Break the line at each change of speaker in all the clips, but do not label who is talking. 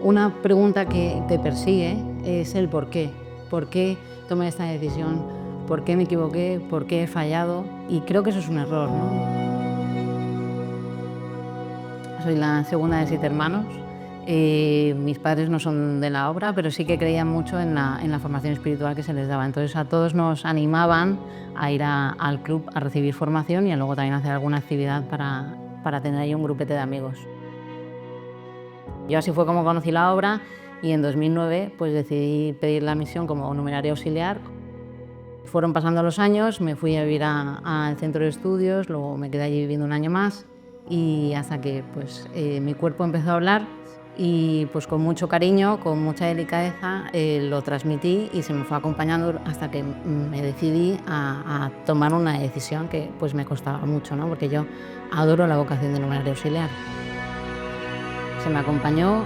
Una pregunta que te persigue es el por qué. ¿Por qué tomé esta decisión? ¿Por qué me equivoqué? ¿Por qué he fallado? Y creo que eso es un error, ¿no? Soy la segunda de 7 hermanos. Mis padres no son de la obra, pero sí que creían mucho en la formación espiritual que se les daba. Entonces a todos nos animaban a ir al club a recibir formación y a luego también hacer alguna actividad para tener ahí un grupete de amigos. Yo así fue como conocí la obra y en 2009 pues decidí pedir la misión como numeraria auxiliar. Fueron pasando los años, me fui a vivir al centro de estudios, luego me quedé allí viviendo un año más y hasta que pues, mi cuerpo empezó a hablar y pues con mucho cariño, con mucha delicadeza lo transmití y se me fue acompañando hasta que me decidí a tomar una decisión que pues me costaba mucho, ¿no? Porque yo adoro la vocación de numeraria auxiliar. Se me acompañó,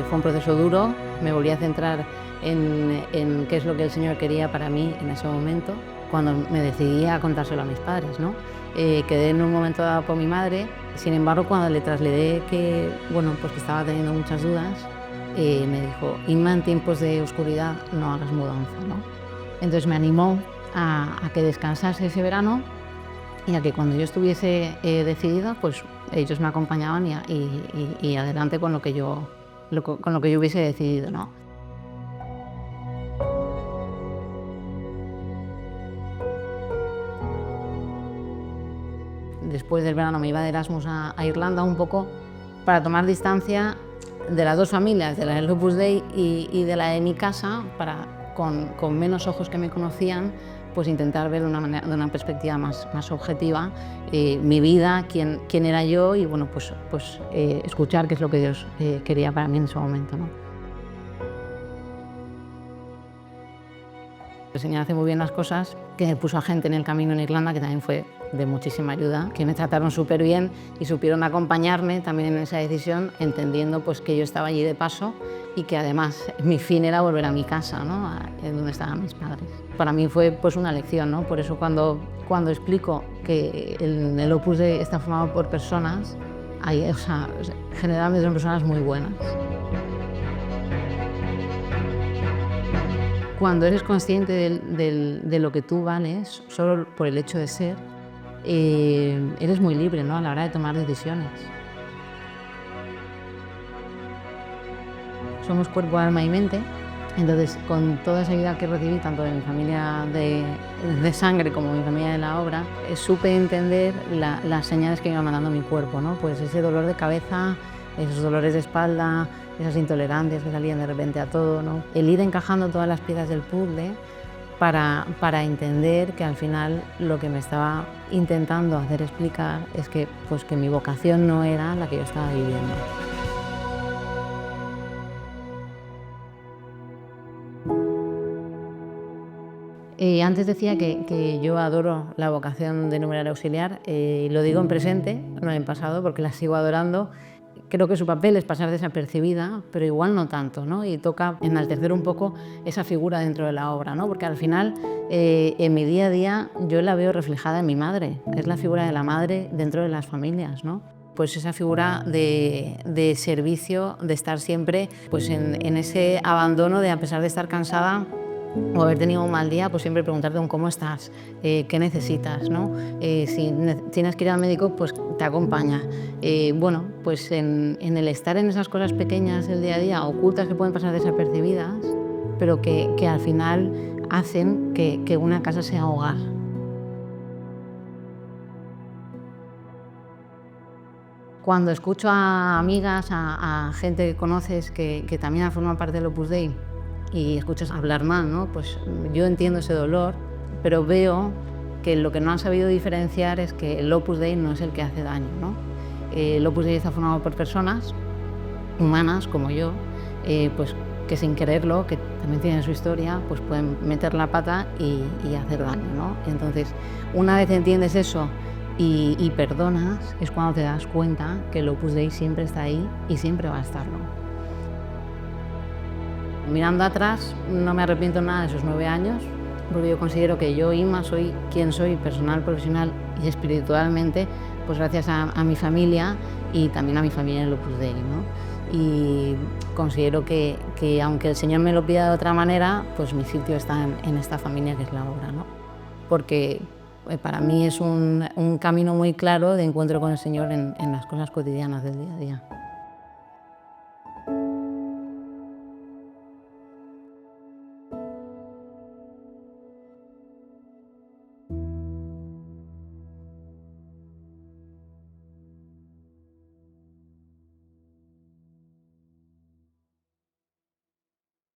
fue un proceso duro, me volví a centrar en qué es lo que el Señor quería para mí en ese momento, cuando me decidí a contárselo a mis padres, ¿no? Quedé en un momento dado con mi madre, sin embargo, cuando le trasladé que, bueno, pues que estaba teniendo muchas dudas, me dijo, Inma, en tiempos de oscuridad no hagas mudanza, ¿no? Entonces me animó a que descansase ese verano y a que cuando yo estuviese decidida, pues ellos me acompañaban y adelante con lo que yo hubiese decidido, ¿no? Después del verano me iba de Erasmus a Irlanda un poco para tomar distancia de las dos familias, de la del Opus Dei y de la de mi casa, para con menos ojos que me conocían, pues intentar ver de una perspectiva más objetiva mi vida, quién era yo y bueno, pues escuchar qué es lo que Dios quería para mí en ese momento, ¿no? El Señor hace muy bien las cosas, que me puso a gente en el camino en Irlanda que también fue de muchísima ayuda, que me trataron súper bien y supieron acompañarme también en esa decisión, entendiendo pues que yo estaba allí de paso y que además mi fin era volver a mi casa, ¿no? Donde estaban mis padres. Para mí fue pues una lección, ¿no? Por eso cuando explico que el Opus Dei está formado por personas, generalmente son personas muy buenas. Cuando eres consciente de lo que tú vales, solo por el hecho de ser, eres muy libre, ¿no? A la hora de tomar decisiones. Somos cuerpo, alma y mente, entonces con toda esa ayuda que recibí, tanto de mi familia de sangre como de mi familia de la obra, supe entender las señales que me iba mandando mi cuerpo, ¿no? Pues ese dolor de cabeza, esos dolores de espalda, esas intolerancias que salían de repente a todo, ¿no? El ir encajando todas las piezas del puzzle para entender que al final lo que me estaba intentando hacer explicar es que mi vocación no era la que yo estaba viviendo. Antes decía que yo adoro la vocación de numeraria auxiliar, lo digo en presente, no en pasado, porque la sigo adorando. Creo que su papel es pasar desapercibida, pero igual no tanto, ¿no? Y toca enaltecer un poco esa figura dentro de la obra, ¿no? Porque al final, en mi día a día, yo la veo reflejada en mi madre. Es la figura de la madre dentro de las familias, ¿no? Pues esa figura de servicio, de estar siempre pues en ese abandono de, a pesar de estar cansada o haber tenido un mal día, pues siempre preguntarte cómo estás, qué necesitas, ¿no? Si tienes que ir al médico, pues te acompaña. Bueno, pues en el estar en esas cosas pequeñas del día a día, ocultas que pueden pasar desapercibidas, pero que al final hacen que una casa sea hogar. Cuando escucho a amigas, a gente que conoces que también ha formado parte del Opus Dei, y escuchas hablar mal, ¿no? Pues yo entiendo ese dolor, pero veo que lo que no han sabido diferenciar es que el Opus Dei no es el que hace daño, ¿no? El Opus Dei está formado por personas humanas como yo, pues que sin quererlo, que también tienen su historia, pues pueden meter la pata y hacer daño, ¿no? Entonces, una vez entiendes eso y perdonas, es cuando te das cuenta que el Opus Dei siempre está ahí y siempre va a estarlo. Mirando atrás, no me arrepiento nada de esos 9 años, porque yo considero que yo, Inma, soy quien soy, personal, profesional y espiritualmente, pues gracias a mi familia y también a mi familia en el Opus Dei, ¿no? y considero que aunque el Señor me lo pida de otra manera, pues mi sitio está en esta familia que es la obra, ¿no? Porque para mí es un camino muy claro de encuentro con el Señor en las cosas cotidianas del día a día.